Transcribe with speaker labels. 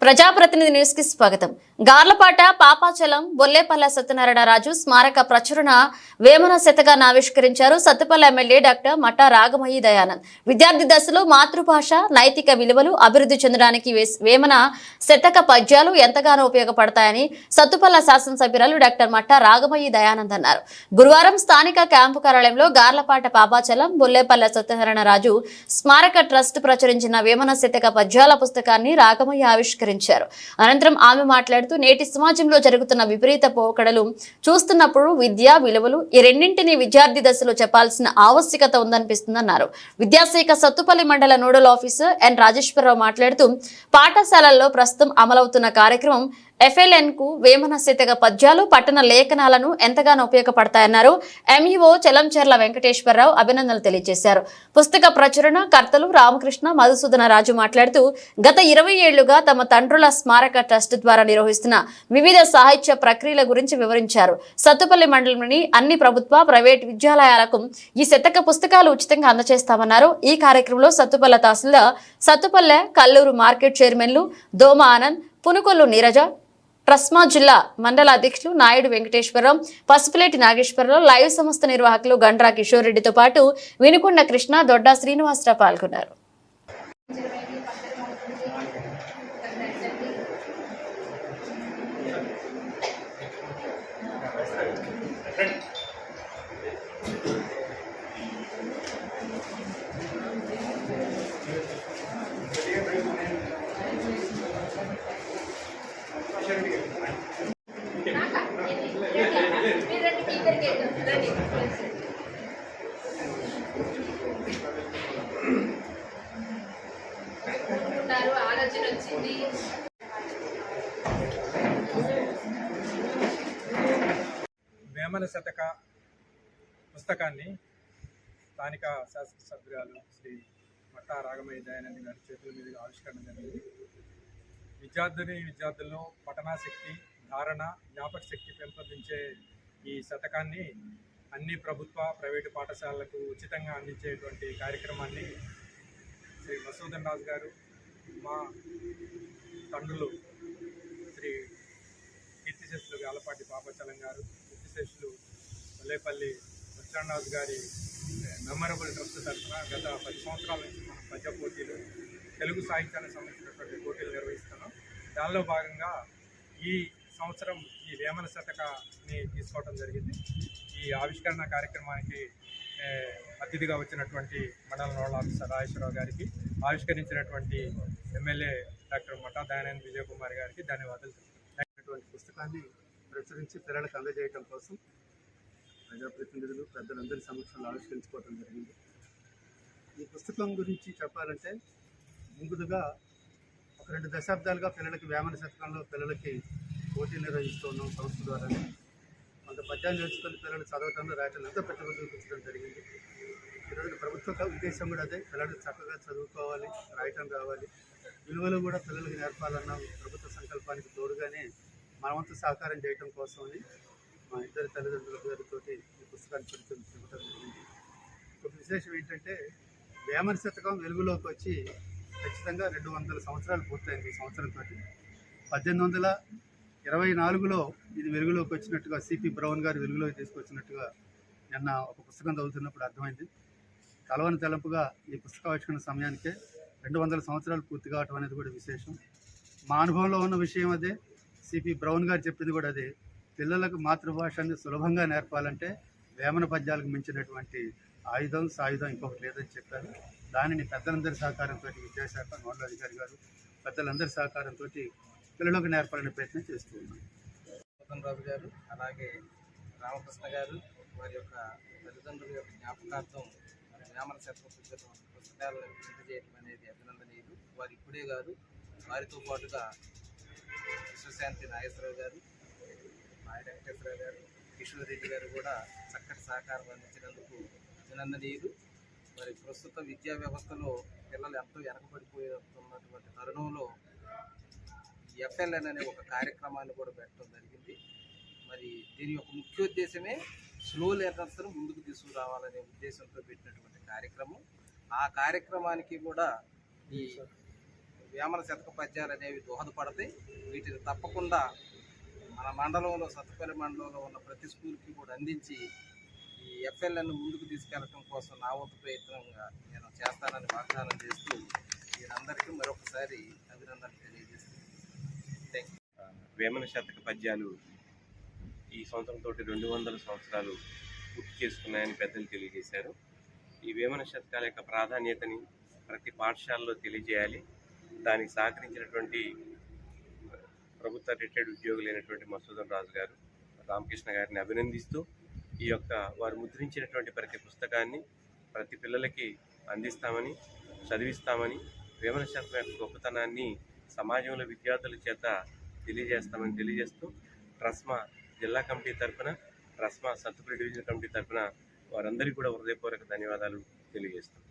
Speaker 1: ప్రజాప్రతినిధి న్యూస్ కి స్వాగతం. గార్లపాట పాపాచలం బొల్లేపల్లె సత్యనారాయణ రాజు స్మారక ప్రచురణ వేమన శతకాన్ని ఆవిష్కరించారు సత్తుపల్లి ఎమ్మెల్యే డాక్టర్ మట్టా రాగమయ్యి దయానంద్. విద్యార్థి దశలో మాతృభాష నైతిక విలువలు అభివృద్ధి చెందడానికి వేమన శతక పద్యాలు ఎంతగానో ఉపయోగపడతాయని సత్తుపల్లి శాసనసభ్యురాలు డాక్టర్ మట్టా రాగమయ్యి దయానంద్ అన్నారు. గురువారం స్థానిక క్యాంపు కార్యాలయంలో గార్లపాట పాపాచలం బొల్లేపల్లె సత్యనారాయణ రాజు స్మారక ట్రస్ట్ ప్రచురించిన వేమన శతక పద్యాల పుస్తకాన్ని రాగమయ్యి ఆవిష్కరించారు. అనంతరం ఆమె మాట్లాడుతూ నేటి సమాజంలో జరుగుతున్న విపరీత పోకడలు చూస్తున్నప్పుడు విద్యా విలువలు ఈ రెండింటినీ విద్యార్థి దశలో చెప్పాల్సిన ఆవశ్యకత ఉందనిపిస్తుందన్నారు. విద్యాశాఖ సత్తుపల్లి మండల నోడల్ ఆఫీసర్ ఎన్ రాజేశ్వరరావు మాట్లాడుతూ పాఠశాలల్లో ప్రస్తుతం అమలవుతున్న కార్యక్రమం FLN కు వేమన శతక పద్యాలు పట్టణ లేఖనాలను ఎంతగానో ఉపయోగపడతాయన్నారు. MEO చెలంచెర్ల వెంకటేశ్వరరావు అభినందనలు తెలియజేశారు. పుస్తక ప్రచురణ కర్తలు రామకృష్ణ మధుసూదన రాజు మాట్లాడుతూ గత 20 ఏళ్లుగా తమ తండ్రుల స్మారక ట్రస్ట్ ద్వారా నిర్వహిస్తున్న వివిధ సాహిత్య ప్రక్రియల గురించి వివరించారు. సత్తుపల్లి మండలంలోని అన్ని ప్రభుత్వ ప్రైవేట్ విద్యాలయాలకు ఈ శతక పుస్తకాలు ఉచితంగా అందజేస్తామన్నారు. ఈ కార్యక్రమంలో సత్తుపల్లి తహసీల్దార్ సత్తుపల్లె కల్లూరు మార్కెట్ చైర్మన్లు దోమ ఆనంద్, పునుకొల్లు నీరజ, ట్రస్మా జిల్లా మండల అధ్యక్షులు నాయుడు వెంకటేశ్వరరావు, పసుపులేటి నాగేశ్వరరావు, లైవ్ సంస్థ నిర్వాహకులు గండ్రా కిషోర్ రెడ్డితో పాటు వినుకొండ కృష్ణ, దొడ్డా శ్రీనివాసరావు పాల్గొన్నారు.
Speaker 2: ఆలోచన వచ్చింది.
Speaker 3: వేమన శతక పుస్తకాన్ని స్థానిక శాసనసభ్యురాలు శ్రీ మట్టా రాగమయ్య దయానంద్ గారి చేతుల మీదుగా ఆవిష్కరణ జరిగింది. విద్యార్థుల్లో పఠనాశక్తి, ధారణ, జ్ఞాపక శక్తి పెంపొందించే ఈ శతకాన్ని అన్ని ప్రభుత్వ ప్రైవేటు పాఠశాలలకు ఉచితంగా అందించేటువంటి కార్యక్రమాన్ని శ్రీ మధుసూదన్ రాజు గారు, మా తండ్రులు శ్రీ కీర్తిశేషులు గార్లపాటి పాపాచలం గారు, కీర్తిశేషులు బొల్లేపల్లి సత్యనారాయణ గారి మెమరబుల్ ట్రస్ట్ తరఫున గత 10 సంవత్సరాల నుంచి మనం పద్య పోటీలు, తెలుగు సాహిత్యానికి సంబంధించినటువంటి పోటీలు నిర్వహిస్తున్నాం. దానిలో భాగంగా ఈ సంవత్సరం ఈ వేమన శతకాన్ని తీసుకోవడం జరిగింది. ఈ ఆవిష్కరణ కార్యక్రమానికి అతిథిగా వచ్చినటువంటి మండల నోడల్ ఆఫీసర్ రాజేశ్వరరావు గారికి, ఆవిష్కరించినటువంటి ఎమ్మెల్యే డాక్టర్ మట్టా దయానంద్ విజయ్ కుమార్ గారికి ధన్యవాదాలు తెలుపుతున్నాను.
Speaker 4: పుస్తకాన్ని ప్రచురించి పిల్లలకు అందజేయడం కోసం ప్రజాప్రతినిధులు పెద్దలందరి సమక్షంలో ఆవిష్కరించుకోవడం జరిగింది. ఈ పుస్తకం గురించి చెప్పాలంటే ముందుగా ఒక 2 దశాబ్దాలుగా పిల్లలకి వేమన శతకంలో పిల్లలకి పోటీలు నిర్వహిస్తున్నాం సంస్థ ద్వారానే. కొంత పద్యాలు నేర్చుకుని పిల్లలు చదవటంలో రాయటంలో ఎంతో ప్రతిభ చూపించడం జరిగింది. ఈరోజు ప్రభుత్వ ఉద్దేశం కూడా అదే, పిల్లలు చక్కగా చదువుకోవాలి, రాయటం రావాలి, విలువలు కూడా పిల్లలకు నేర్పాలన్న ప్రభుత్వ సంకల్పానికి తోడుగానే మనవంతు సహకారం చేయడం కోసమని మా ఇద్దరు తల్లిదండ్రుల పేరుతో ఈ పుస్తకాన్ని చూపించడం జరిగింది. ఒక విశేషం ఏంటంటే వేమన శతకం వెలుగులోకి వచ్చి ఖచ్చితంగా 200 సంవత్సరాలు పూర్తయింది. ఈ సంవత్సరంతో 1824లో ఇది వెలుగులోకి వచ్చినట్టుగా సిపి బ్రౌన్ గారు వెలుగులోకి తీసుకొచ్చినట్టుగా నిన్న ఒక పుస్తకం చదువుతున్నప్పుడు అర్థమైంది. తలవని తలంపుగా ఈ పుస్తకావిష్కరణ సమయానికే 200 సంవత్సరాలు పూర్తి కావటం అనేది కూడా విశేషం. మా అనుభవంలో ఉన్న విషయం అదే, సిపి బ్రౌన్ గారు చెప్పింది కూడా అదే. పిల్లలకు మాతృభాషని సులభంగా నేర్పాలంటే వేమన పద్యాలకు మించినటువంటి ఆయుధం సాయుధం ఇంకొకటి లేదని చెప్పారు. దానిని పెద్దలందరి సహకారంతో విద్యాశాఖ నోడల్ అధికారి గారు పెద్దలందరి సహకారంతో పిల్లలకు నేర్పాలనే ప్రయత్నం చేస్తూ ఉన్నాం.
Speaker 5: మధుసూదన్ రాజు గారు, అలాగే రామకృష్ణ గారు వారి యొక్క తల్లిదండ్రుల యొక్క జ్ఞాపకార్థం వేమన శతక పుస్తకాలను అందజేయడం అనేది అభినందనీయులు. వారు ఇప్పుడే గారు, వారితో పాటుగా విశ్వశాంతి నాగేశ్వరరావు గారు, నాయుడు వెంకటేశ్వరరావు గారు, కిషోర్ రెడ్డి గారు కూడా చక్కటి సహకారం అందించినందుకు అభినందనీయులు. మరి ప్రస్తుత విద్యా వ్యవస్థలో పిల్లలు ఎంతో వెనకబడిపోతున్నటువంటి తరుణంలో FLN అనే ఒక కార్యక్రమాన్ని కూడా పెట్టడం జరిగింది. మరి దీని యొక్క ముఖ్యోద్దేశమే స్లో లెర్నర్స్ను ముందుకు తీసుకురావాలనే ఉద్దేశంతో పెట్టినటువంటి కార్యక్రమం. ఆ కార్యక్రమానికి కూడా ఈ వేమన శతక పద్యాలు అనేవి దోహదపడతాయి. వీటిని తప్పకుండా మన మండలంలో, సత్తుపల్లి మండలంలో ఉన్న ప్రతి స్కూల్కి కూడా అందించి ఈ ఎఫ్ఎల్ఎన్ ముందుకు తీసుకెళ్లడం కోసం నా వంతు ప్రయత్నంగా నేను చేస్తానని వాగ్దానం చేస్తూ వీరందరికీ మరొకసారి అభినందనలు తెలియజేస్తున్నాను. Thank you.
Speaker 2: వేమన శతక పద్యాలు ఈ సంవత్సరంతో 200 సంవత్సరాలు పూర్తి చేసుకున్నాయని పెద్దలు తెలియజేశారు. ఈ వేమన శతకాల యొక్క ప్రాధాన్యతని ప్రతి పాఠశాలలో తెలియజేయాలి. దానికి సహకరించినటువంటి ప్రభుత్వ రిటైర్డ్ ఉద్యోగులైనటువంటి మసూదన్ రాజు గారు, రామకృష్ణ గారిని అభినందిస్తూ ఈ యొక్క వారు ముద్రించినటువంటి ప్రతి పుస్తకాన్ని ప్రతి పిల్లలకి అందిస్తామని, చదివిస్తామని, వేమన శతకం యొక్క గొప్పతనాన్ని సమాజంలో విద్యార్థుల చేత తెలియజేస్తామని తెలియజేస్తూ ట్రస్మా జిల్లా కమిటీ తరఫున, ట్రస్మా సత్తుపల్లి డివిజన్ కమిటీ తరఫున వారందరికీ కూడా హృదయపూర్వక ధన్యవాదాలు తెలియజేస్తాం.